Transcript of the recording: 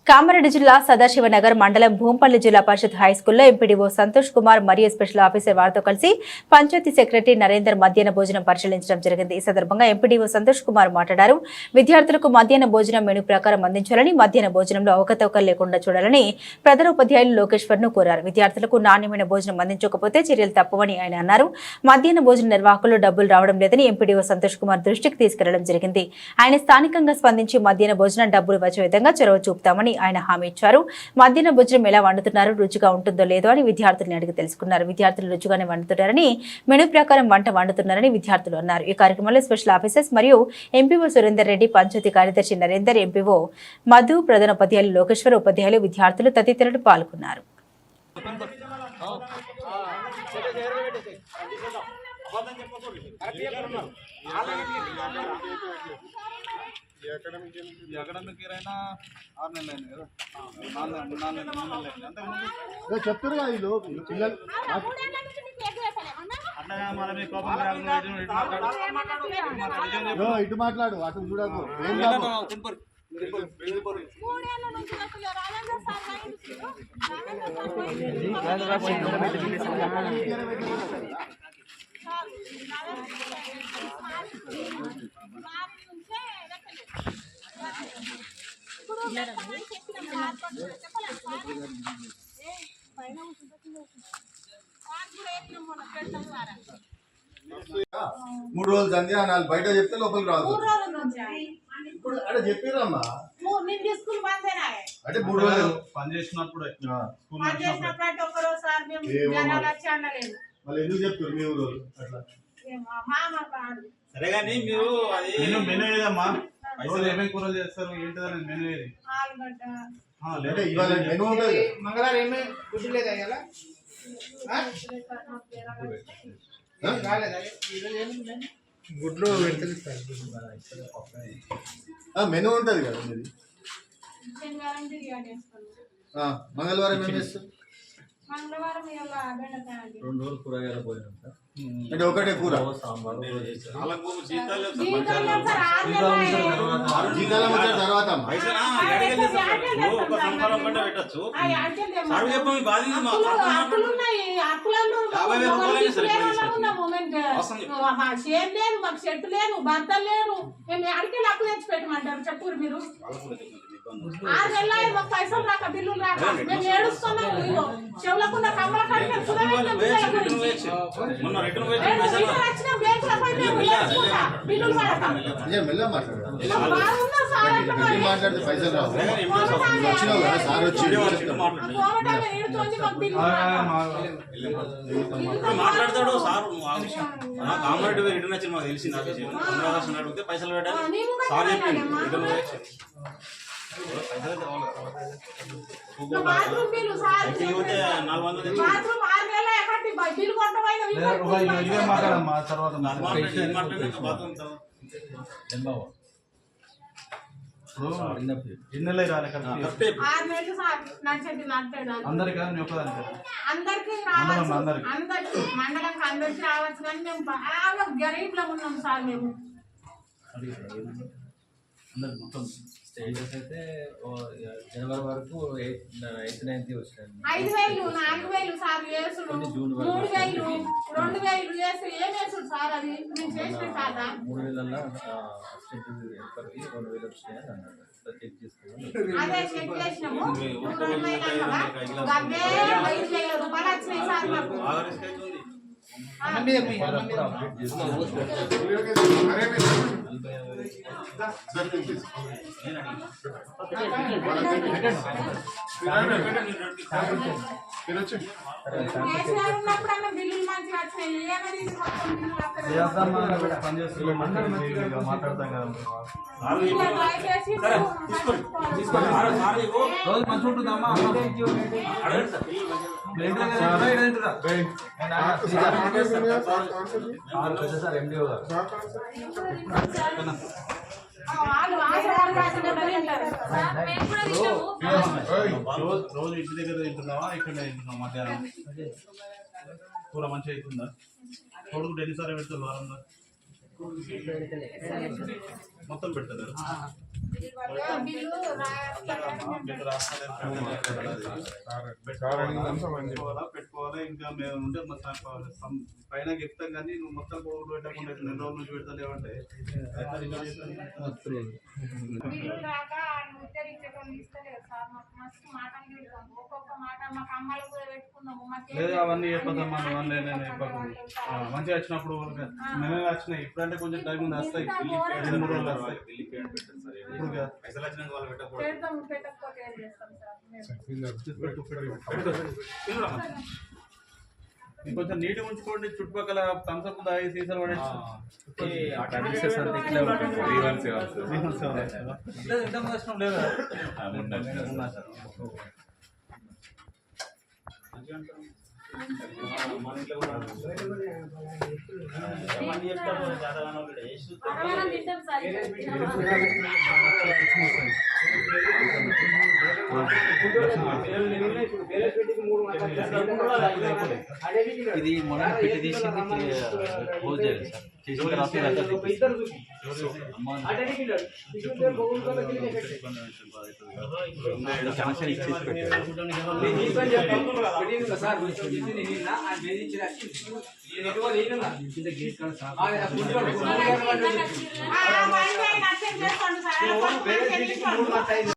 కామారెడ్డి జిల్లా సదాశివనగర్ మండలం భూంపల్లి జిల్లా పరిషత్ హైస్కూల్లో ఎంపీడీఓ సంతోష్ కుమార్ మరియు స్పెషల్ ఆఫీసర్ వారితో కలిసి పంచాయతీ సెక్రటరీ నరేందర్ మధ్యాహ్న భోజనం పరిశీలించడం జరిగింది. ఈ సందర్భంగా ఎంపీడీఓ సంతోష్ కుమార్ మాట్లాడారు. విద్యార్థులకు మధ్యాహ్న భోజనం మెనూ ప్రకారం అందించాలని, మధ్యాహ్న భోజనంలో అవకతవకలు లేకుండా చూడాలని ప్రధానోపాధ్యాయులు లోకేశ్వర్ ను కోరారు. విద్యార్థులకు నాణ్యమైన భోజనం అందించకపోతే చర్యలు తప్పవని ఆయన అన్నారు. మధ్యాహ్న భోజన నిర్వాహకులు డబ్బులు రావడం లేదని ఎంపీడీఓ సంతోష్ కుమార్ దృష్టికి తీసుకెళ్లడం జరిగింది. ఆయన స్థానికంగా స్పందించి మధ్యాహ్న భోజనం డబ్బులు వచ్చే విధంగా చొరవ చూపుతామని ఆయన హామీ ఇచ్చారు. మధ్యాహ్న భోజనం ఎలా వండుతున్నారు, రుచిగా ఉంటుందో లేదో అని విద్యార్థులను అడిగి తెలుసుకున్నారు. విద్యార్థులు రుచిగానే వండుతున్నారని, మెనూ ప్రకారం వంట వండుతున్నారని విద్యార్థులు అన్నారు. ఈ కార్యక్రమంలో స్పెషల్ ఆఫీసర్స్ మరియు ఎంపీఓ సురేందర్ రెడ్డి, పంచాయతీ కార్యదర్శి నరేందర్, ఎంపీఓ మధు, ప్రధానోపాధ్యాయులు లోకేశ్వర్, ఉపాధ్యాయులు, విద్యార్థులు తదితరులు పాల్గొన్నారు. చెప్తారు కదా వీళ్ళు పిల్లలు ఇటు మాట్లాడు, అటు చూడకు. మూడు రోజులు సంధ్య నాలుగు బయట చెప్తే లోపలికి రాదు. ఇప్పుడు అంటే చెప్పారమ్మా, అంటే 3 రోజులు పని చేసినప్పుడు మళ్ళీ ఎందుకు చెప్తారు మీ ఊరు అట్లా? సరే కానీ మీరు మెనూ ఏదమ్మా, రోజు ఏమేమి కూరలు చేస్తారు ఏంటిదని మెనూ ఏది? అంటే ఇవాళ మెనూ ఉంటుంది. మంగళవారం ఏమేమి గుడ్డు లేదా ఇలా గుడ్లు మెనూ ఉంటుంది కదా మీది. మంగళవారం ఏం చేస్తారు? 2 రోజులు కూరగాయల భోజనం సార్. అంటే ఒకటే కూర, జీతాల ముచ్చట తర్వాత చెట్టు లేదు, భర్త లేదు, మేము అడికెళ్ళి అప్పు తెచ్చి పెట్టమంటారు. చెప్పురు మీరు 6 నెలలు మాకు పైసలు రాక, బిల్లులు రాక మేము ఏడుస్తున్నాము. చెవులకున్న కమ్మల కడికి బిల్లులు మాట్లాడితే పైసలు రావు. వచ్చినావు కదా సార్ వచ్చి మాట్లాడతాడు సార్. కామారెడ్డి రిటర్న్ వచ్చి మాకు తెలిసింది. అడిగితే పైసలు పెట్టాలి సార్ చెప్పింది. మాట్లాడమ్మా తర్వాత ఎన్నెళ్ళి రాలే అందరికి మండలంకి అందరికి రావచ్చు. కానీ మేము బాగా గరీబ్లో ఉన్నాం సార్. మేము అందరికి మొత్తం స్టేజెస్ అయితే జనవరి వరకు 8th 9th వచ్చినాయి. 5,000 4,000 సార్ వేసుడు, 3,000 2,000 వేసి ఏం వేసుడు సార్? అది మేము చేసిన కాదా? 3,000 అసిస్టెంట్ హెల్పర్కి 2,000 వచ్చినాయని అన్నాడు. చెక్ చేసుకోవాలి. అదే చెక్ చేసినాము. 3,000 రూపాయలు వచ్చినాయి సార్ మాకు. అప్డేట్ మాట్లాడతాం కదా రోజు మంచి ఉంటుందమ్మా. సార్ ఎండిఓ గారు రోజు ఇంటి దగ్గర తింటున్నావా, ఇక్కడ తింటున్నావా? మధ్యాహ్నం కూర మంచిగా అవుతుందా? కొడుకు ఎన్నిసార్లు పెడతారు వారంలో? మొత్తం పెడతారు బిల్లు పెట్టుకోవాలా ఇంకా మేము ఉంటే పైన చెప్తాం కానీ నువ్వు మొత్తం పోగు పెట్టకుండా 2 రోజుల నుంచి పెడతా లేవంటే బిల్లు రాక ఉత్తరించడం ఇస్తలేదు సార్. మాకు మస్తు మాటలు పెడతాం. ఒక్కొక్క మాట మాకు అమ్మాయిలు కూడా పెట్టుకున్నాము. లేదు అవన్నీ చెప్పదమ్మా నువ్వు ఆన్లైన్ మంచిగా వచ్చినప్పుడు మేమే వచ్చినాయి. ఇప్పుడంటే కొంచెం టైం ఉంది, వస్తాయి 2-3 రోజులు వస్తాయి. ఇప్పుడు పైసలు వచ్చినాక వాళ్ళు పెట్టకపోతే పెడతాం, పెట్టకపోతే ఏం చేస్తాం సార్ మేము. కొంచెం నీట్ ఉంచుకోండి. చుట్టుపక్కల థమ్స్అప్ దాగి సీసాలు పడేసి అరవై తింటాం సార్. ఇది మొన్న పెట్టి తీసింది క్లోజ్ చేయాలి సార్. చేసిన తర్వాత కనెక్షన్ ఇచ్చేసి ఆ,